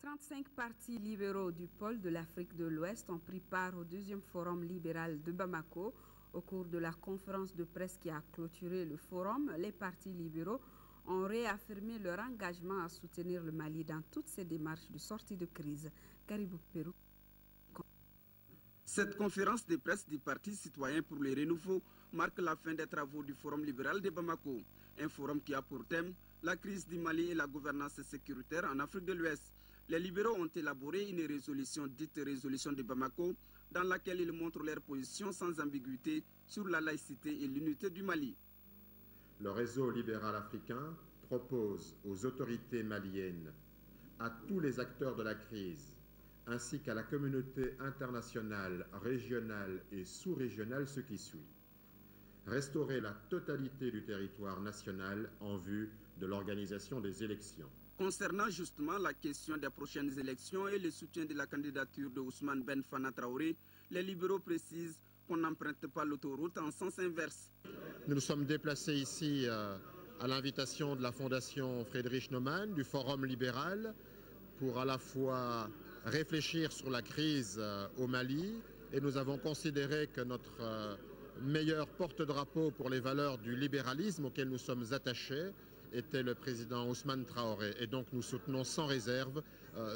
35 partis libéraux du pôle de l'Afrique de l'Ouest ont pris part au deuxième forum libéral de Bamako. Au cours de la conférence de presse qui a clôturé le forum, les partis libéraux ont réaffirmé leur engagement à soutenir le Mali dans toutes ses démarches de sortie de crise. Caribou Pérou. Cette conférence de presse du Parti citoyen pour le renouveau marque la fin des travaux du Forum libéral de Bamako. Un forum qui a pour thème la crise du Mali et la gouvernance sécuritaire en Afrique de l'Ouest. Les libéraux ont élaboré une résolution dite résolution de Bamako dans laquelle ils montrent leur position sans ambiguïté sur la laïcité et l'unité du Mali. Le réseau libéral africain propose aux autorités maliennes, à tous les acteurs de la crise, ainsi qu'à la communauté internationale, régionale et sous-régionale ce qui suit. Restaurer la totalité du territoire national en vue de l'organisation des élections. Concernant justement la question des prochaines élections et le soutien de la candidature de Ousmane Ben Fana Traoré, les libéraux précisent qu'on n'emprunte pas l'autoroute en sens inverse. Nous nous sommes déplacés ici à l'invitation de la Fondation Friedrich Naumann, du Forum libéral, pour à la fois réfléchir sur la crise au Mali, et nous avons considéré que notre meilleur porte-drapeau pour les valeurs du libéralisme auquel nous sommes attachés était le président Ousmane Traoré. Et donc nous soutenons sans réserve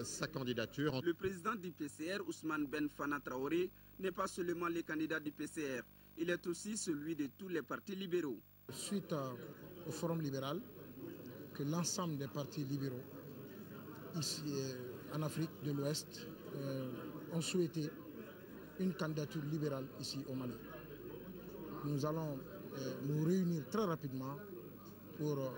sa candidature. Le président du PCR, Ousmane Ben Fana Traoré, n'est pas seulement le candidat du PCR, il est aussi celui de tous les partis libéraux. Suite au Forum libéral, que l'ensemble des partis libéraux ici en Afrique de l'Ouest ont souhaité une candidature libérale ici au Mali. Nous allons nous réunir très rapidement pour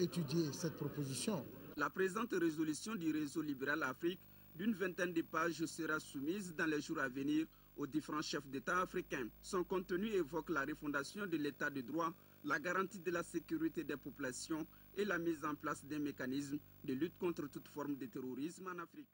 étudier cette proposition. La présente résolution du réseau libéral Afrique d'une vingtaine de pages sera soumise dans les jours à venir aux différents chefs d'État africains. Son contenu évoque la refondation de l'État de droit, la garantie de la sécurité des populations et la mise en place d'un mécanisme de lutte contre toute forme de terrorisme en Afrique.